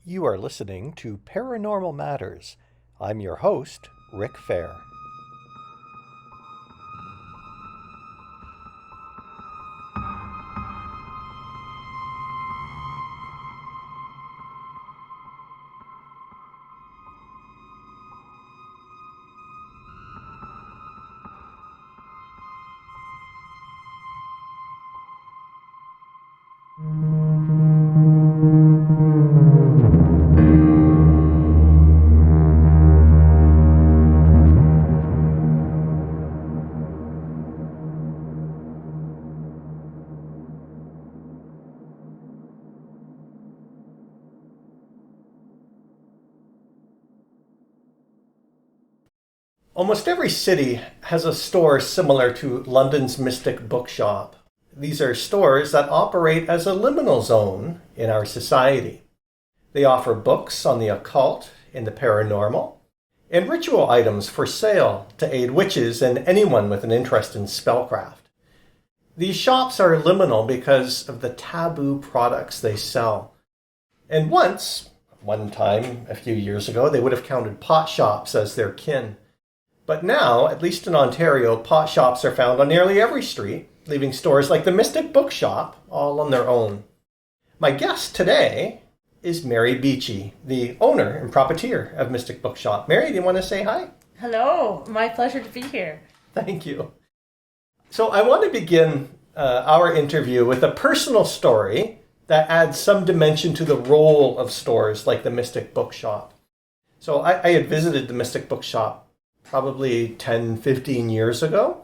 You are listening to Paranormal Matters. I'm your host, Rick Fair. Almost every city has a store similar to London's Mystic Bookshop. These are stores that operate as a liminal zone in our society. They offer books on the occult and the paranormal, and ritual items for sale to aid witches and anyone with an interest in spellcraft. These shops are liminal because of the taboo products they sell. And one time, a few years ago, they would have counted pot shops as their kin. But now, at least in Ontario, pot shops are found on nearly every street, leaving stores like the Mystic Bookshop all on their own. My guest today is Mary Beechie, the owner and proprietor of Mystic Bookshop. Mary, do you want to say hi? Hello, my pleasure to be here. Thank you. So I want to begin our interview with a personal story that adds some dimension to the role of stores like the Mystic Bookshop. So I had visited the Mystic Bookshop probably 10, 15 years ago,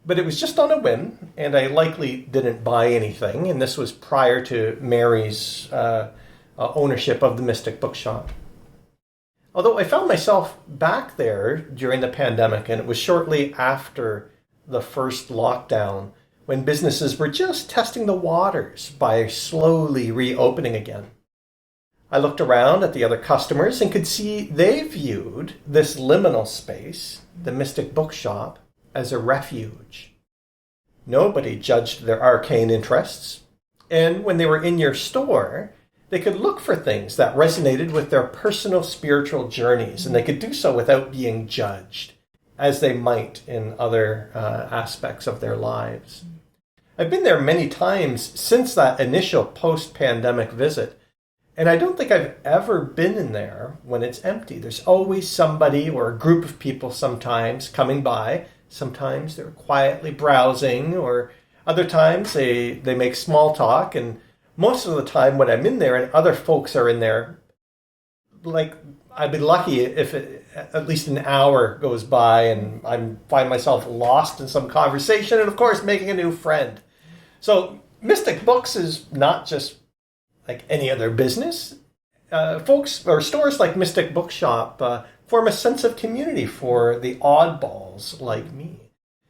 but it was just on a whim, and I likely didn't buy anything, and this was prior to Mary's ownership of the Mystic Bookshop. Although I found myself back there during the pandemic, and it was shortly after the first lockdown, when businesses were just testing the waters by slowly reopening again. I looked around at the other customers and could see they viewed this liminal space, the Mystic Bookshop, as a refuge. Nobody judged their arcane interests, and when they were in your store, they could look for things that resonated with their personal spiritual journeys, and they could do so without being judged, as they might in other aspects of their lives. I've been there many times since that initial post-pandemic visit, and I don't think I've ever been in there when it's empty. There's always somebody or a group of people sometimes coming by. Sometimes they're quietly browsing, or other times they make small talk. And most of the time when I'm in there and other folks are in there, like I'd be lucky if at least an hour goes by and I find myself lost in some conversation and, of course, making a new friend. So Mystic Books is not just like any other business. Folks or stores like Mystic Bookshop form a sense of community for the oddballs like me.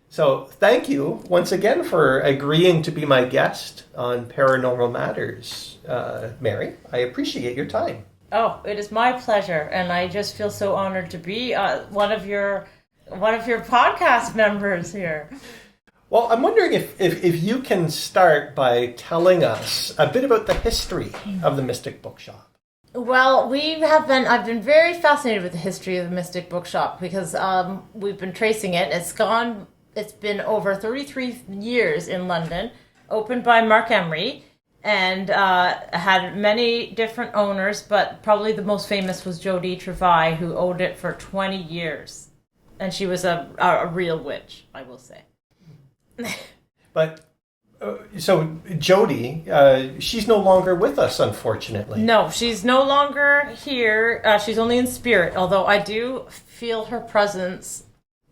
So thank you once again for agreeing to be my guest on Paranormal Matters, Mary. I appreciate your time. Oh, it is my pleasure, and I just feel so honored to be one of your podcast members here. Well, I'm wondering if you can start by telling us a bit about the history of the Mystic Bookshop. Well, I've been very fascinated with the history of the Mystic Bookshop because we've been tracing it. It's been over 33 years in London, opened by Mark Emery, and had many different owners, but probably the most famous was Jodie Trevai, who owned it for 20 years. And she was a real witch, I will say. But so Jodie, she's no longer with us, unfortunately. No, she's no longer here. She's only in spirit, although I do feel her presence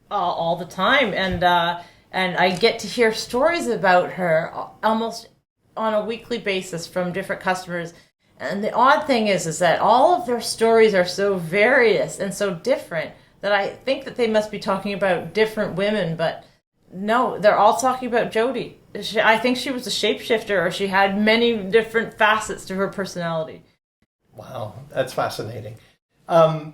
all the time, and I get to hear stories about her almost on a weekly basis from different customers. And the odd thing is that all of their stories are so various and so different that I think that they must be talking about different women, but no, they're all talking about Jodie. I think she was a shapeshifter, or she had many different facets to her personality. Wow, that's fascinating. How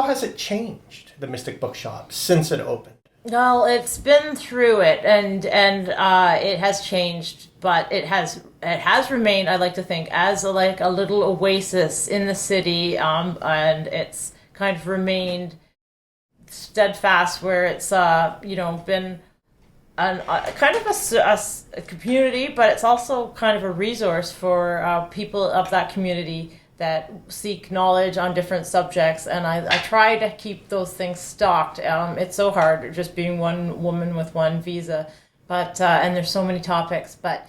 has it changed, the Mystic Bookshop, since it opened? Well, it's been through it, and it has changed, but it has it has remained, I like to think, as like a little oasis in the city, and it's kind of remained steadfast, where it's been kind of a community, but it's also kind of a resource for people of that community that seek knowledge on different subjects. And I try to keep those things stocked. It's so hard just being one woman with one visa, but and there's so many topics, but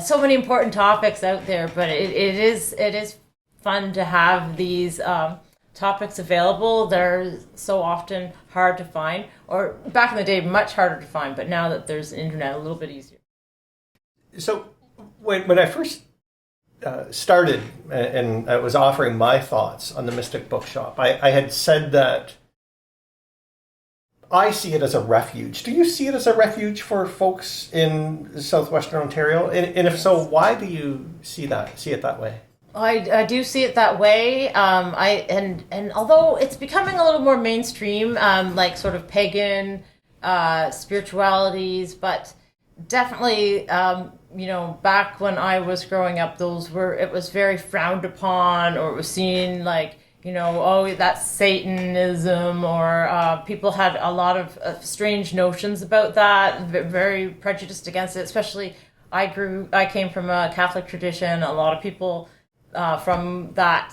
so many important topics out there. But it is fun to have these topics available. They're so often hard to find, or back in the day much harder to find, but now that there's the internet, a little bit easier. So when I first started and I was offering my thoughts on the Mystic Bookshop, I had said that I see it as a refuge. Do you see it as a refuge for folks in southwestern Ontario? And if so, why do you see it that way? I do see it that way. And although it's becoming a little more mainstream, like sort of pagan spiritualities, but definitely, back when I was growing up, it was very frowned upon, or it was seen like, oh, that's Satanism, or people had a lot of strange notions about that, very prejudiced against it. Especially, I came from a Catholic tradition. A lot of people from that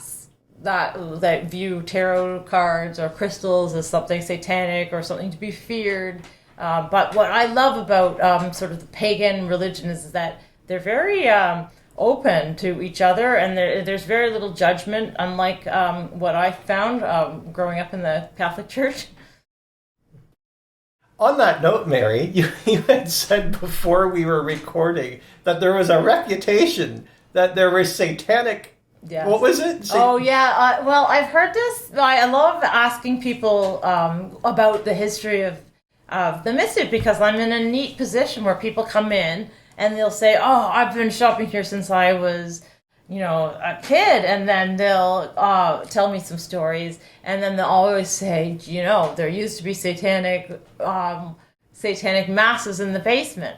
view tarot cards or crystals as something satanic or something to be feared. But what I love about sort of the pagan religion is that they're very open to each other, and there's very little judgment, unlike what I found growing up in the Catholic Church. On that note, Mary, you had said before we were recording that there was a reputation that there was satanic. Yes. What was it? Oh, yeah. Well, I've heard this. I love asking people about the history of the Mystic, because I'm in a neat position where people come in and they'll say, oh, I've been shopping here since I was, a kid. And then they'll tell me some stories. And then they'll always say, there used to be satanic masses in the basement.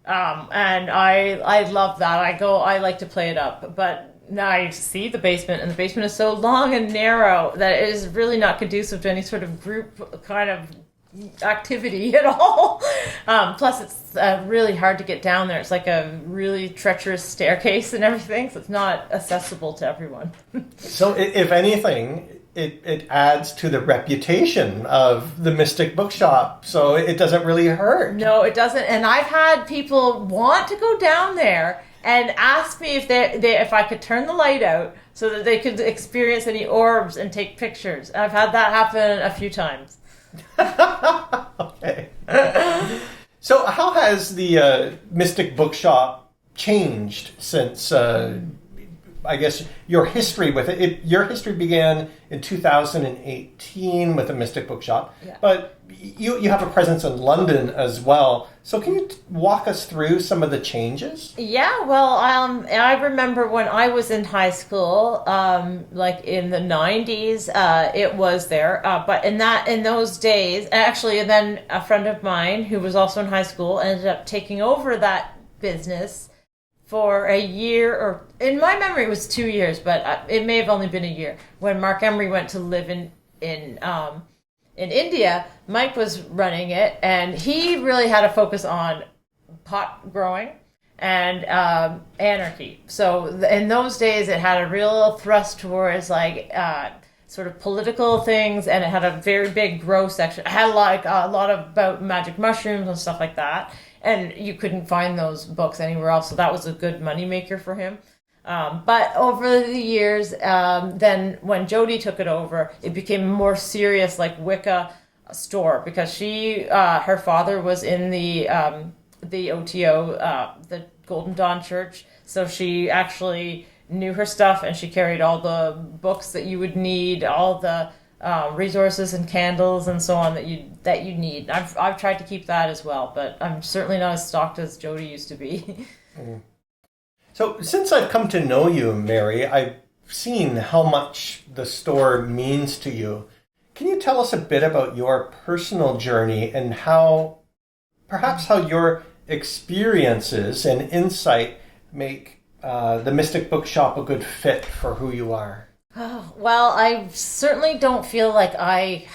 And I love that. I like to play it up. But now I see the basement, and the basement is so long and narrow that it is really not conducive to any sort of group kind of activity at all. Plus, it's really hard to get down there. It's like a really treacherous staircase and everything, so it's not accessible to everyone. So, if anything, it adds to the reputation of the Mystic Bookshop, so it doesn't really hurt. No, it doesn't. And I've had people want to go down there and ask me if I could turn the light out so that they could experience any orbs and take pictures. I've had that happen a few times. Okay. So how has the Mystic Bookshop changed since, I guess, your history with it? Your history began in 2018 with the Mystic Bookshop, yeah. But you have a presence in London as well. So can you walk us through some of the changes? Yeah, well, I remember when I was in high school, like in the 90s, it was there. But in those days, actually, and then a friend of mine who was also in high school ended up taking over that business for a year, or in my memory it was 2 years, but it may have only been a year. When Mark Emery went to live in India, Mike was running it, and he really had a focus on pot growing and anarchy. So in those days, it had a real thrust towards like sort of political things, and it had a very big grow section. It had like a lot about magic mushrooms and stuff like that. And you couldn't find those books anywhere else, so that was a good moneymaker for him. But over the years, then when Jody took it over, it became a more serious, like Wicca store, because her father was in the OTO, the Golden Dawn Church, so she actually knew her stuff, and she carried all the books that you would need, all the resources and candles and so on that you need. I've tried to keep that as well, but I'm certainly not as stocked as Jody used to be. So since I've come to know you, Mary, I've seen how much the store means to you. Can you tell us a bit about your personal journey and perhaps how your experiences and insight make the Mystic Bookshop a good fit for who you are? Oh, well, I certainly don't feel like I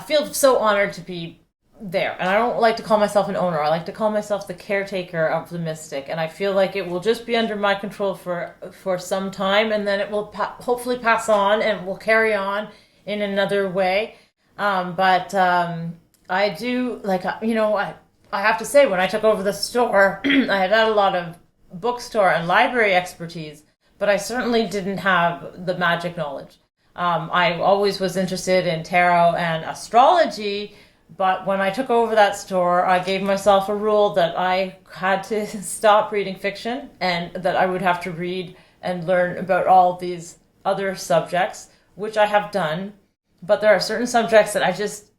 feel so honored to be there. And I don't like to call myself an owner. I like to call myself the caretaker of the Mystic. And I feel like it will just be under my control for some time, and then it will hopefully pass on and will carry on in another way. I do, I have to say, when I took over the store, I had a lot of bookstore and library expertise, but I certainly didn't have the magic knowledge. I always was interested in tarot and astrology, but when I took over that store, I gave myself a rule that I had to stop reading fiction and that I would have to read and learn about all these other subjects, which I have done. But there are certain subjects that I just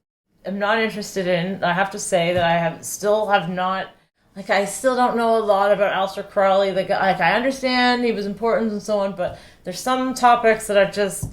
am not interested in. I have to say that I still have not. I still don't know a lot about Aleister Crowley. I understand he was important and so on, but there's some topics that are just,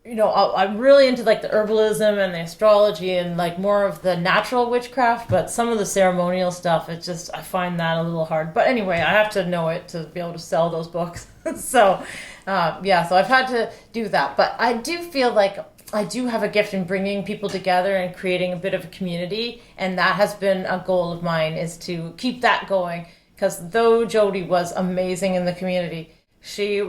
I'm really into the herbalism and the astrology and more of the natural witchcraft, but some of the ceremonial stuff, I find that a little hard. But anyway, I have to know it to be able to sell those books. So I've had to do that. But I do feel like I do have a gift in bringing people together and creating a bit of a community, and that has been a goal of mine, is to keep that going. Because though Jody was amazing in the community, she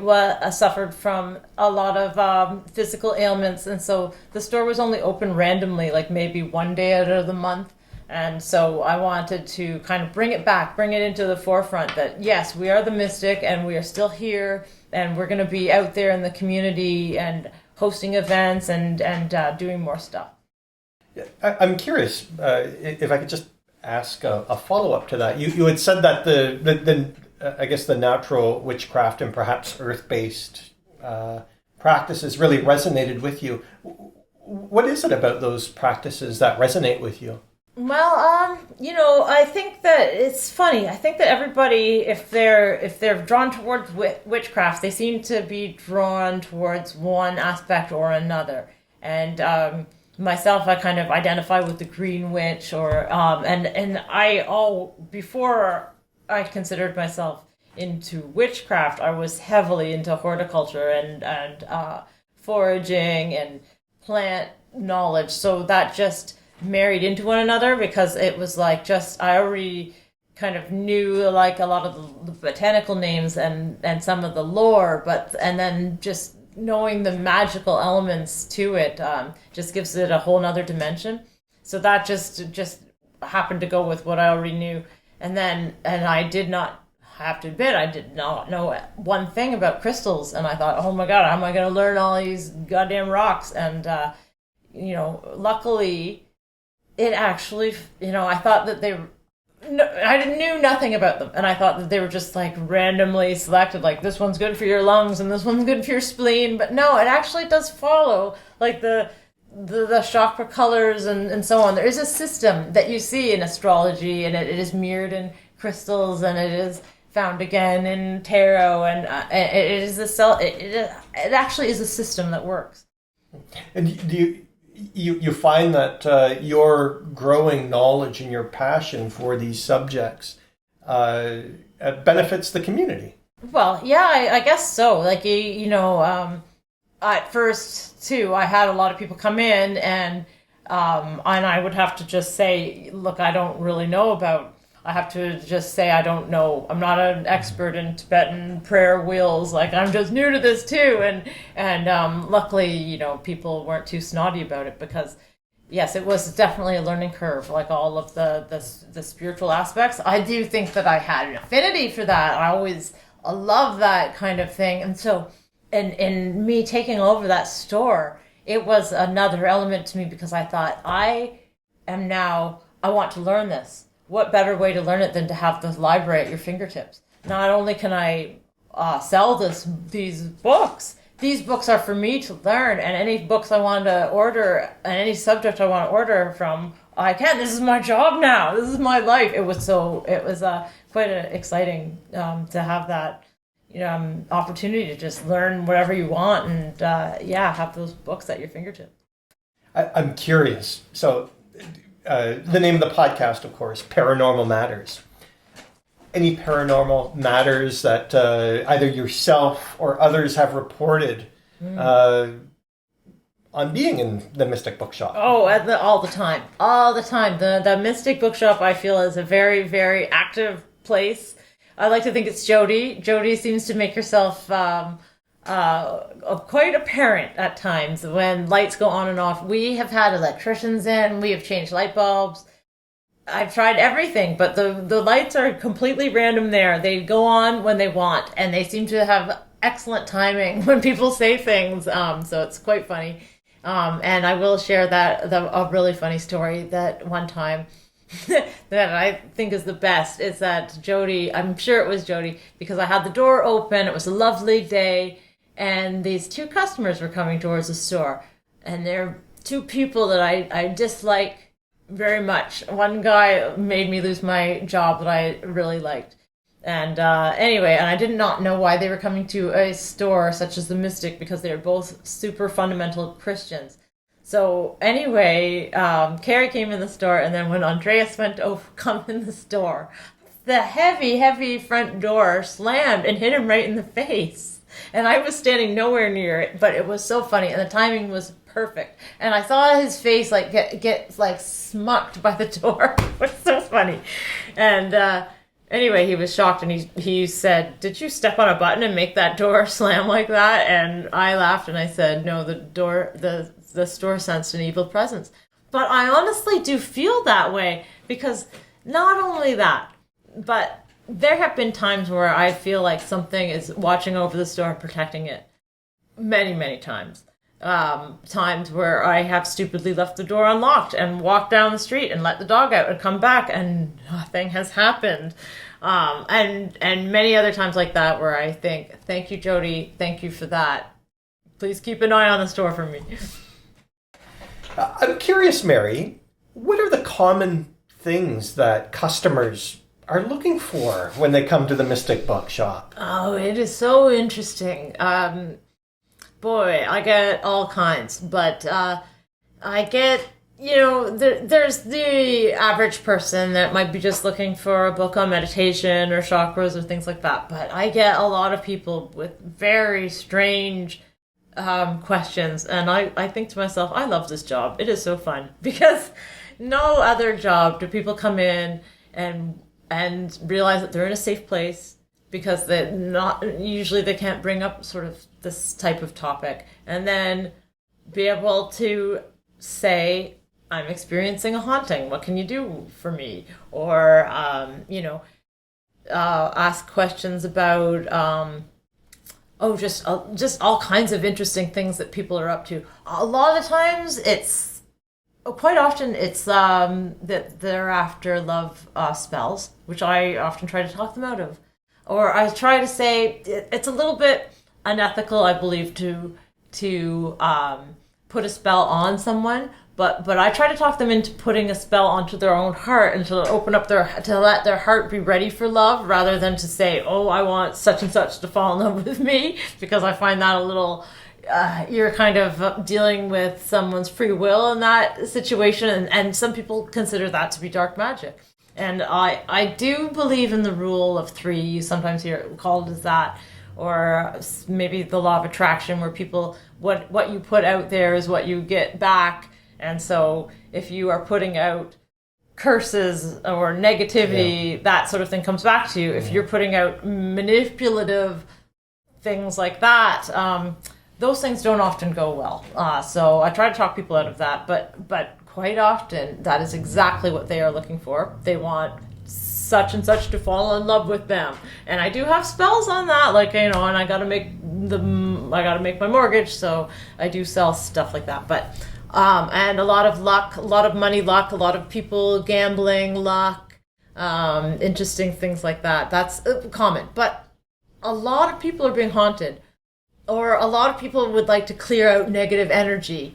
suffered from a lot of physical ailments, and so the store was only open randomly, maybe one day out of the month. And so I wanted to kind of bring it back, bring it into the forefront that, yes, we are the Mystic, and we are still here, and we're going to be out there in the community and hosting events and doing more stuff. I'm curious if I could just ask a follow-up to that. You had said that the natural witchcraft and perhaps earth-based practices really resonated with you. What is it about those practices that resonate with you? Well, I think that it's funny. I think that everybody, if they're drawn towards witchcraft, they seem to be drawn towards one aspect or another. And myself, I kind of identify with the Green Witch, before I considered myself into witchcraft, I was heavily into horticulture and foraging and plant knowledge. So that just married into one another, because it was I already kind of knew a lot of the botanical names and some of the lore, and then just knowing the magical elements to it just gives it a whole nother dimension. So that just happened to go with what I already knew. And I did not have to admit, I did not know one thing about crystals, and I thought, oh my god, how am I going to learn all these goddamn rocks? And luckily it actually, I thought that I knew nothing about them, and I thought that they were just randomly selected, this one's good for your lungs and this one's good for your spleen. But no, it actually does follow the chakra colors and so on. There is a system that you see in astrology, and it is mirrored in crystals, and it is found again in tarot, and it is it actually is a system that works. And do you find that your growing knowledge and your passion for these subjects benefits the community? Well, yeah, I guess so. At first too, I had a lot of people come in, and I would have to just say, look, I don't really know about. I have to just say I don't know. I'm not an expert in Tibetan prayer wheels. I'm just new to this too. And luckily, people weren't too snotty about it, because yes, it was definitely a learning curve. All of the spiritual aspects, I do think that I had an affinity for that. I love that kind of thing. And so in me taking over that store, it was another element to me, because I thought, I want to learn this. What better way to learn it than to have the library at your fingertips? Not only can I sell these books are for me to learn, and any books I want to order, and any subject I want to order from, I can. This is my job now. This is my life. It was quite exciting to have that opportunity to just learn whatever you want, and have those books at your fingertips. I'm curious. So the name of the podcast, of course, Paranormal Matters. any paranormal matters that either yourself or others have reported on being in the Mystic Bookshop? Oh, all the time. All the time. The Mystic Bookshop, I feel, is a very, very active place. I like to think it's Jody. Jody seems to make herself quite apparent at times when lights go on and off. We have had electricians in. We have changed light bulbs. I've tried everything, but the lights are completely random there. They go on when they want, and they seem to have excellent timing when people say things. So it's quite funny. And I will share a really funny story that one time that I think is the best is that Jody, I'm sure it was Jody, because I had the door open. It was a lovely day, and these two customers were coming towards the store, and they're two people that I dislike very much. One guy made me lose my job that I really liked. And anyway, and I did not know why they were coming to a store such as the Mystic, because they were both super fundamental Christians. So anyway, Carrie came in the store, and then when Andreas went to come in the store, the heavy front door slammed and hit him right in the face. And I was standing nowhere near it, but it was so funny, and the timing was perfect. And I saw his face like get like smucked by the door. It was so funny. And anyway, he was shocked, and he said, "Did you step on a button and make that door slam like that?" And I laughed, and I said, "No, the store sensed an evil presence." But I honestly do feel that way, because not only that, but there have been times where I feel like something is watching over the store and protecting it. Many, many times. Times where I have stupidly left the door unlocked and walked down the street and let the dog out and come back and nothing has happened. And many other times like that where I think, thank you, Jody, thank you for that. Please keep an eye on the store for me. I'm curious, Mary, what are the common things that customers are looking for when they come to the Mystic Bookshop? Oh, it is so interesting. Boy, I get all kinds, but I get, there's the average person that might be just looking for a book on meditation or chakras or things like that, but I get a lot of people with very strange questions, and I think to myself, I love this job. It is so fun, because no other job do people come in and realize that they're in a safe place, because they can't bring up sort of this type of topic, and then be able to say, I'm experiencing a haunting, what can you do for me? Or ask questions about just all kinds of interesting things that people are up to. A lot of times quite often it's that they're after love spells, which I often try to talk them out of. Or I try to say it's a little bit unethical, I believe, to put a spell on someone, but I try to talk them into putting a spell onto their own heart and to let their heart be ready for love, rather than to say, oh, I want such and such to fall in love with me, because I find that a little you're kind of dealing with someone's free will in that situation, and some people consider that to be dark magic. And I do believe in the rule of three. You sometimes hear it called as that, or maybe the law of attraction, where people, what you put out there is what you get back. And so if you are putting out curses or negativity, that sort of thing comes back to you. If you're putting out manipulative things like that, those things don't often go well. So I try to talk people out of that, but quite often that is exactly what they are looking for. They want such and such to fall in love with them, and I do have spells on that, and I gotta make my mortgage, so I do sell stuff like that. But and a lot of luck, a lot of money luck, a lot of people gambling luck, interesting things like that. That's common, but a lot of people are being haunted, or a lot of people would like to clear out negative energy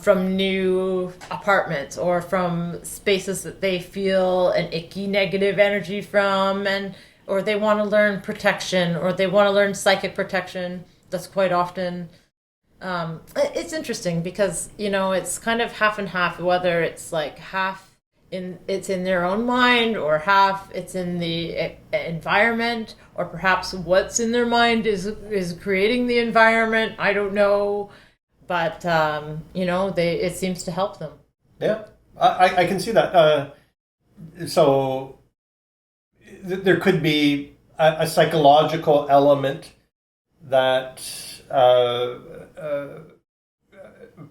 from new apartments, or from spaces that they feel an icky negative energy from, or they want to learn protection, or they want to learn psychic protection. That's quite often it's interesting, because it's kind of half and half, whether it's like half it's in their own mind, or half it's in the environment, or perhaps what's in their mind is creating the environment. I don't know, but it seems to help them. Yeah, I can see that. So there could be a psychological element that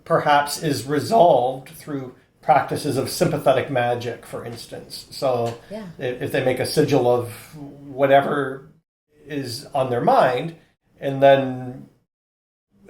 perhaps is resolved through practices of sympathetic magic, for instance. So if they make a sigil of whatever is on their mind, and then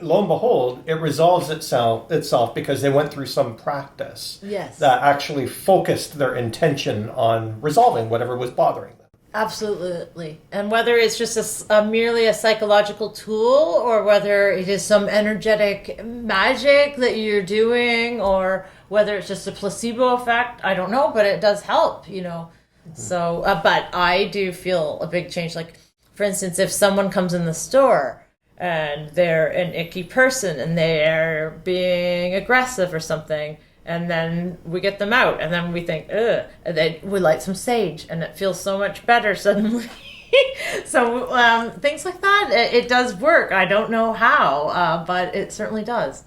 lo and behold, it resolves itself because they went through some practice that actually focused their intention on resolving whatever was bothering them. Absolutely. And whether it's just merely a psychological tool, or whether it is some energetic magic that you're doing, or whether it's just a placebo effect, I don't know, but it does help, Mm-hmm. So, but I do feel a big change. Like, for instance, if someone comes in the store and they're an icky person and they're being aggressive or something, and then we get them out, and then we think, ugh, and then we light some sage, and it feels so much better suddenly. So things like that, it does work. I don't know how, but it certainly does.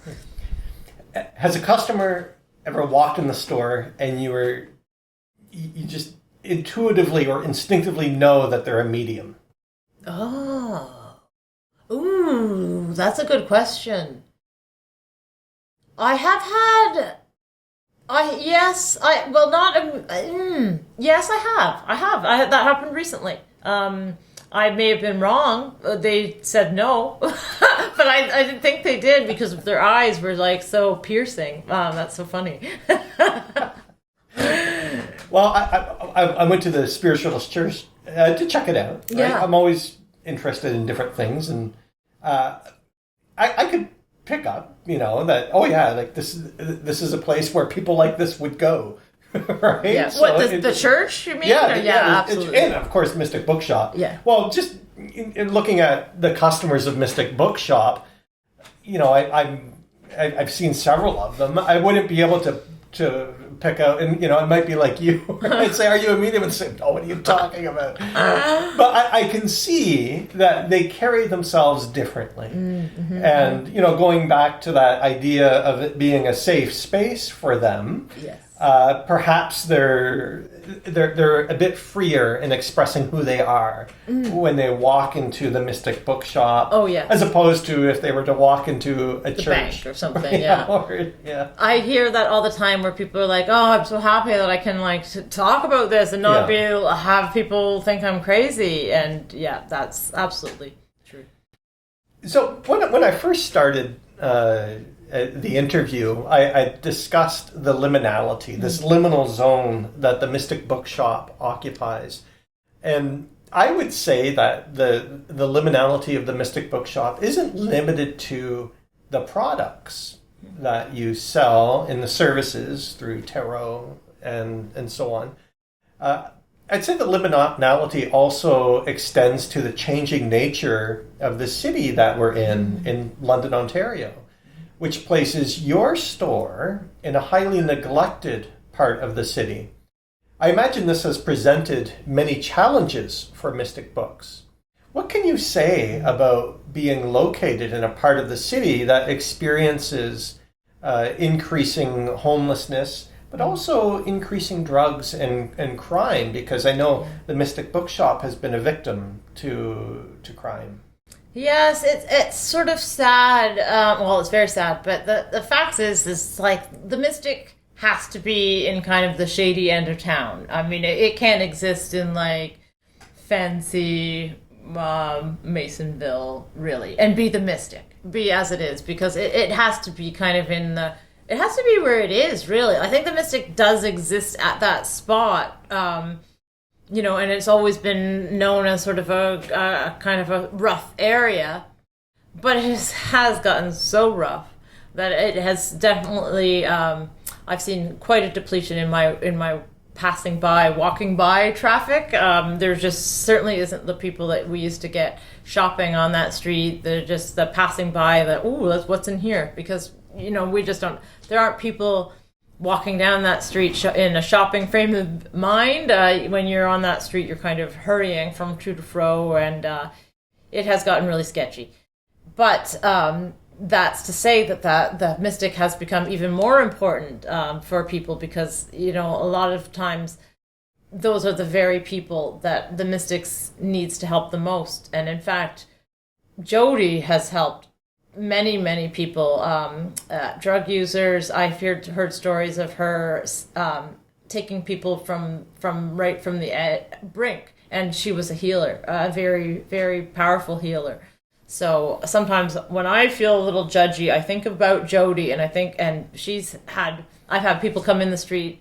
Has a customer ever walked in the store and you just intuitively or instinctively know that they're a medium? Oh. Ooh, that's a good question. I have had... yes, I have. That happened recently. I may have been wrong. They said no, but I didn't think they did because their eyes were like so piercing. That's so funny. Well, I went to the Spiritualist Church to check it out. Right? Yeah. I'm always interested in different things, and I could pick up, that, oh yeah, like this is a place where people like this would go, right? Yeah. So the church, you mean? Yeah, absolutely. And of course, Mystic Bookshop. Yeah. Well, just in looking at the customers of Mystic Bookshop, I've seen several of them. I wouldn't be able to pick out, and it might be like you. I'd say, "Are you a medium?" And say, "Oh, what are you talking about?" But I can see that they carry themselves differently, and going back to that idea of it being a safe space for them. Yes. Perhaps they're a bit freer in expressing who they are when they walk into the Mystic Bookshop. Oh, yeah. As opposed to if they were to walk into a church. Bank or something, yeah. Yeah. I hear that all the time where people are like, oh, I'm so happy that I can talk about this and not be able to have people think I'm crazy. And yeah, that's absolutely true. So when I first started the interview, I discussed the liminality, this liminal zone that the Mystic Bookshop occupies. And I would say that the liminality of the Mystic Bookshop isn't limited to the products that you sell in the services through tarot and so on. I'd say the liminality also extends to the changing nature of the city that we're in London, Ontario, which places your store in a highly neglected part of the city. I imagine this has presented many challenges for Mystic Books. What can you say about being located in a part of the city that experiences increasing homelessness, but also increasing drugs and crime? Because I know the Mystic Bookshop has been a victim to crime. Yes, it's sort of sad. Well, it's very sad, but the fact is like the Mystic has to be in kind of the shady end of town. I mean, it can't exist in like fancy Masonville, really, and be the Mystic, be as it is, because it has to be kind of in the. It has to be where it is, really. I think the Mystic does exist at that spot. And it's always been known as sort of a kind of a rough area, but it has gotten so rough that it has definitely. I've seen quite a depletion in my walking by traffic. There just certainly isn't the people that we used to get shopping on that street. They're just the passing by that. Ooh, that's what's in here, because we just don't. There aren't people walking down that street in a shopping frame of mind. When you're on that street, you're kind of hurrying from to fro, and it has gotten really sketchy. But that's to say that the mystic has become even more important for people, because, a lot of times those are the very people that the mystics needs to help the most. And in fact, Jody has helped many, many people, drug users. I've heard stories of her taking people from right from the brink, and she was a healer, a very, very powerful healer. So sometimes when I feel a little judgy, I think about Jody, and I've had people come in the street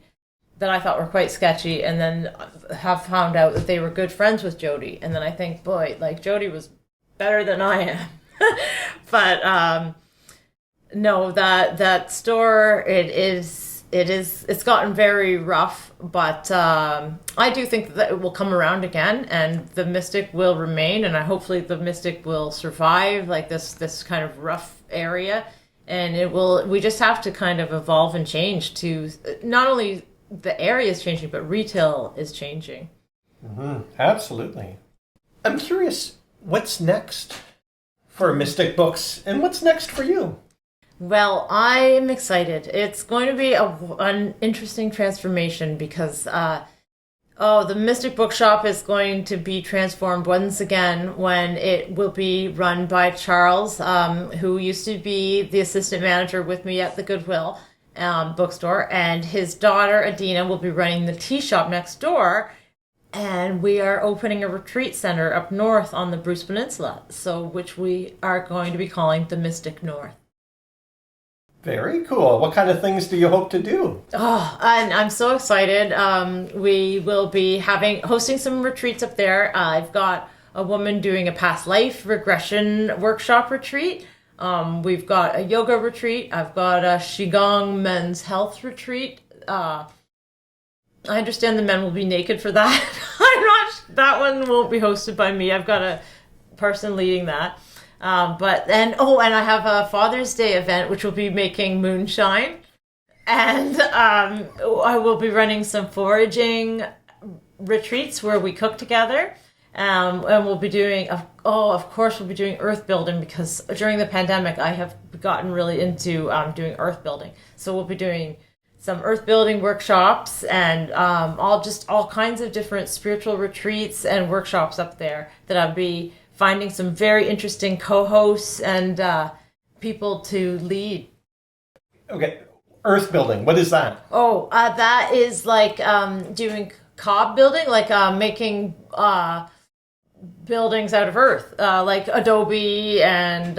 that I thought were quite sketchy, and then have found out that they were good friends with Jody, and then I think, boy, like, Jody was better than I am. But no, that store, it's gotten very rough, but I do think that it will come around again, and the mystic will remain, and hopefully the mystic will survive, like, this kind of rough area, and we just have to kind of evolve and change to, not only the area is changing, but retail is changing. Mm-hmm. Absolutely. I'm curious, what's next for Mystic Books, and what's next for you? Well, I am excited. It's going to be an interesting transformation, because the Mystic Bookshop is going to be transformed once again when it will be run by Charles, who used to be the assistant manager with me at the Goodwill bookstore, and his daughter Adina will be running the tea shop next door. And we are opening a retreat center up north on the Bruce Peninsula, which we are going to be calling the Mystic North. Very cool. What kind of things do you hope to do? Oh, and I'm so excited. We will be hosting some retreats up there. I've got a woman doing a past life regression workshop retreat. We've got a yoga retreat. I've got a Qigong men's health retreat. I understand the men will be naked for that. That one won't be hosted by me. I've got a person leading that. And I have a Father's Day event, which will be making moonshine. And I will be running some foraging retreats where we cook together. And we'll be doing, of course, we'll be doing earth building, because during the pandemic, I have gotten really into doing earth building. So we'll be doing some earth building workshops, and all kinds of different spiritual retreats and workshops up there that I'll be finding some very interesting co-hosts and people to lead. Okay, earth building, what is that? That is like doing cob building, like making buildings out of earth, like adobe and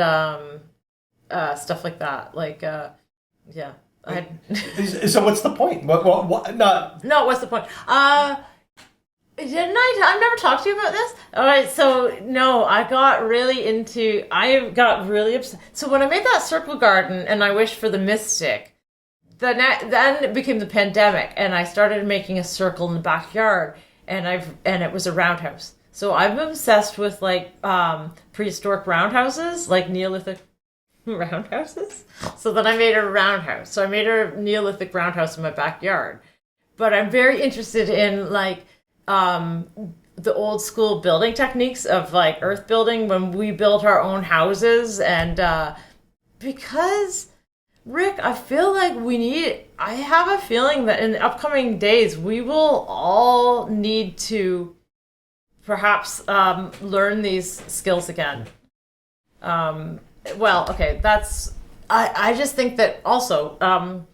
stuff like that. Like, yeah. So what's the point? What, not... No, what's the point? Didn't I? I've never talked to you about this. All right, so no, I got really upset. So when I made that circle garden and I wished for the mystic, then it became the pandemic, and I started making a circle in the backyard, and it was a roundhouse. So I'm obsessed with like prehistoric roundhouses, like Neolithic roundhouses. So then I made a roundhouse. So I made a Neolithic roundhouse in my backyard. But I'm very interested in like the old school building techniques of like earth building when we built our own houses, and because Rick, I feel like I have a feeling that in the upcoming days we will all need to perhaps learn these skills again. Well, okay, I just think that also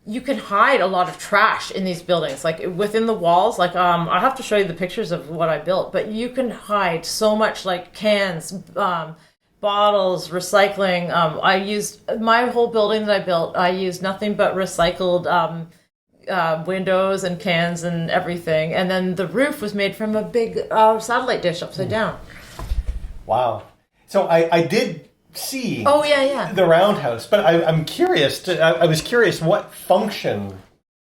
you can hide a lot of trash in these buildings, like within the walls. Like I'll have to show you the pictures of what I built, but you can hide so much, like cans, bottles, recycling. I used my whole building that I built. I used nothing but recycled windows and cans and everything. And then the roof was made from a big satellite dish upside down. Wow. So I did see the roundhouse, but I'm curious. I was curious what function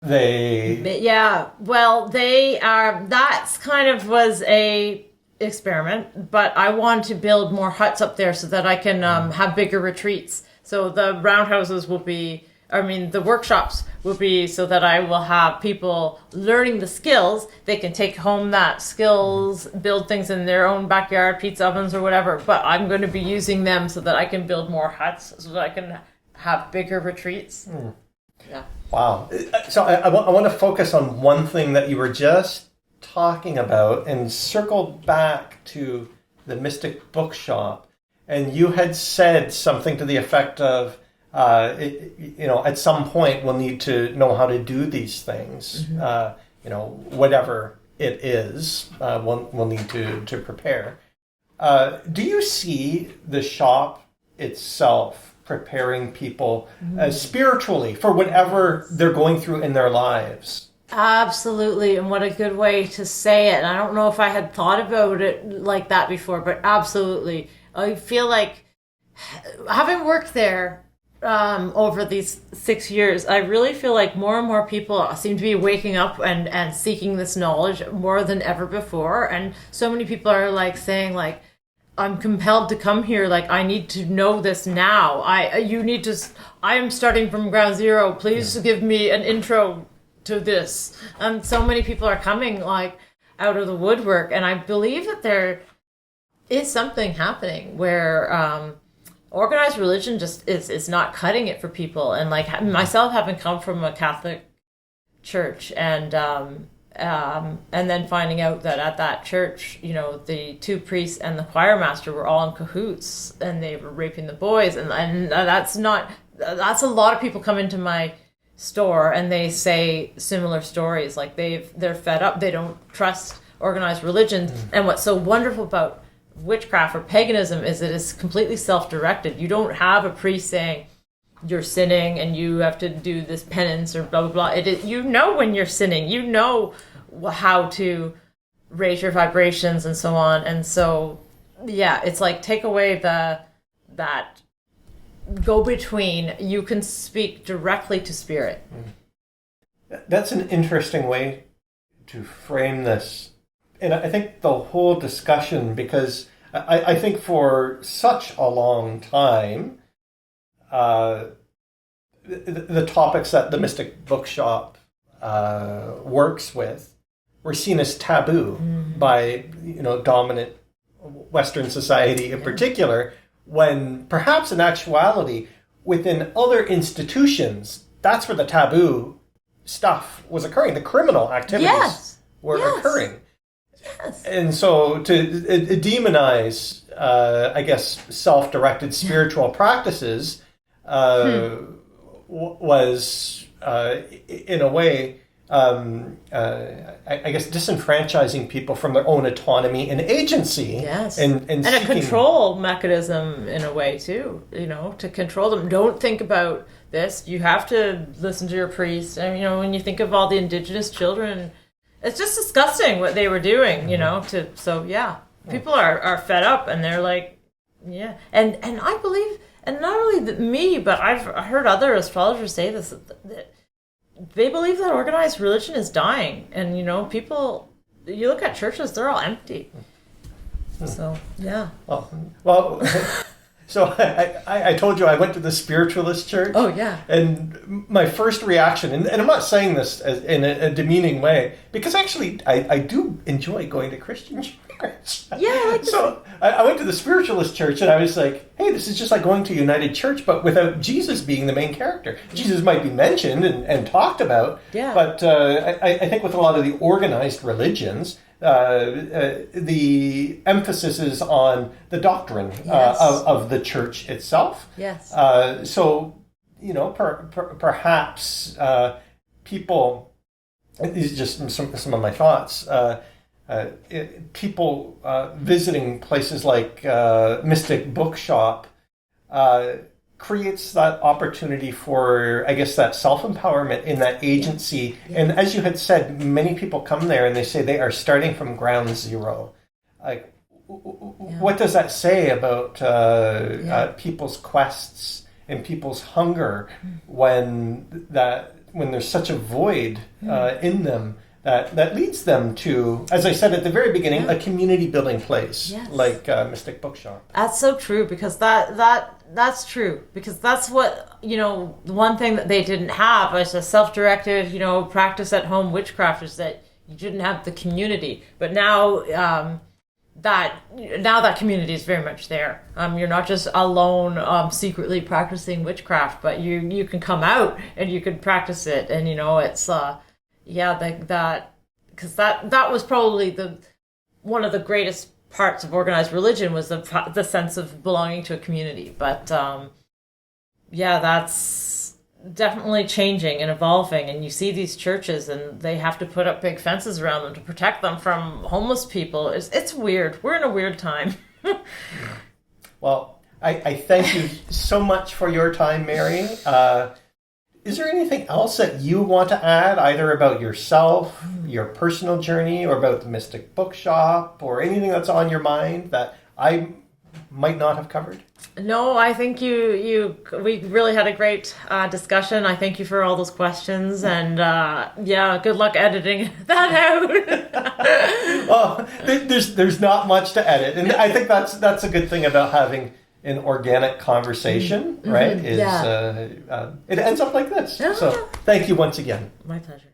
they... Yeah, well, they are... That's kind of was a experiment, but I want to build more huts up there so that I can have bigger retreats. So the roundhouses will be the workshops will be so that I will have people learning the skills. They can take home that skills, build things in their own backyard, pizza ovens or whatever. But I'm going to be using them so that I can build more huts, so that I can have bigger retreats. Yeah. Wow. So I want to focus on one thing that you were just talking about and circle back to the Mystic Bookshop. And you had said something to the effect of, at some point we'll need to know how to do these things. Whatever it is, we'll need to prepare. Do you see the shop itself preparing people spiritually for whatever they're going through in their lives? Absolutely, and what a good way to say it. I don't know if I had thought about it like that before, but absolutely. I feel like, having worked there over these 6 years, I really feel like more and more people seem to be waking up and seeking this knowledge more than ever before. And so many people are like saying, like, I'm compelled to come here. Like, I need to know this now. I am starting from ground zero. Please give me an intro to this. And so many people are coming, like, out of the woodwork. And I believe that there is something happening where organized religion just is not cutting it for people. And like myself, having come from a Catholic church, and then finding out that at that church, the two priests and the choir master were all in cahoots, and they were raping the boys, and that's a lot of people come into my store and they say similar stories. Like they're fed up, they don't trust organized religion. And what's so wonderful about witchcraft or paganism is it is completely self-directed. You don't have a priest saying you're sinning and you have to do this penance or blah blah blah. It is, when you're sinning, how to raise your vibrations and so on. And so it's like, take away that go between. You can speak directly to spirit. That's an interesting way to frame this. And I think the whole discussion, because I think for such a long time, the topics that the Mystic Bookshop works with were seen as taboo by dominant Western society in particular, when perhaps in actuality within other institutions that's where the taboo stuff was occurring. The criminal activities were occurring. Yes. And so to demonize, I guess, self-directed spiritual practices was, in a way, I guess, disenfranchising people from their own autonomy and agency. Yes. And a control mechanism in a way, too, to control them. Don't think about this. You have to listen to your priest. And, when you think of all the indigenous children, it's just disgusting what they were doing, people are fed up, and they're like, and I believe, and not only me, but I've heard other astrologers say this, that they believe that organized religion is dying, and people, you look at churches, they're all empty. So well so I told you I went to the spiritualist church. Oh, yeah. And my first reaction, and I'm not saying this in a demeaning way, because actually I do enjoy going to Christian church. Yeah. So I went to the spiritualist church, and I was like, hey, this is just like going to United Church, but without Jesus being the main character. Jesus might be mentioned and talked about, but I think with a lot of the organized religions, the emphasis is on the doctrine of the church itself. Yes. So, perhaps people, these are just some of my thoughts, people visiting places like Mystic Bookshop creates that opportunity for, I guess, that self-empowerment in that agency. Yeah. And as you had said, many people come there and they say they are starting from ground zero. Like, what does that say about people's quests and people's hunger when there's such a void in them that leads them to, as I said at the very beginning, a community building place like Mystic Bookshop? That's so true, because that that's true, because that's what, the one thing that they didn't have as a self-directed, practice at home witchcraft is that you didn't have the community. But now, that community is very much there. You're not just alone, secretly practicing witchcraft, but you can come out and you can practice it, and it's because that was probably one of the greatest parts of organized religion was the sense of belonging to a community. But that's definitely changing and evolving, and you see these churches and they have to put up big fences around them to protect them from homeless people. It's weird. We're in a weird time. Well, I thank you so much for your time, Mary. Is there anything else that you want to add, either about yourself, your personal journey, or about the Mystic Bookshop, or anything that's on your mind that I might not have covered? No, I think we really had a great discussion. I thank you for all those questions, and good luck editing that out. Well, there's not much to edit, and I think that's a good thing about having an organic conversation, right? It ends up like this. Yeah. So thank you once again. My pleasure.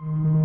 Mm-hmm.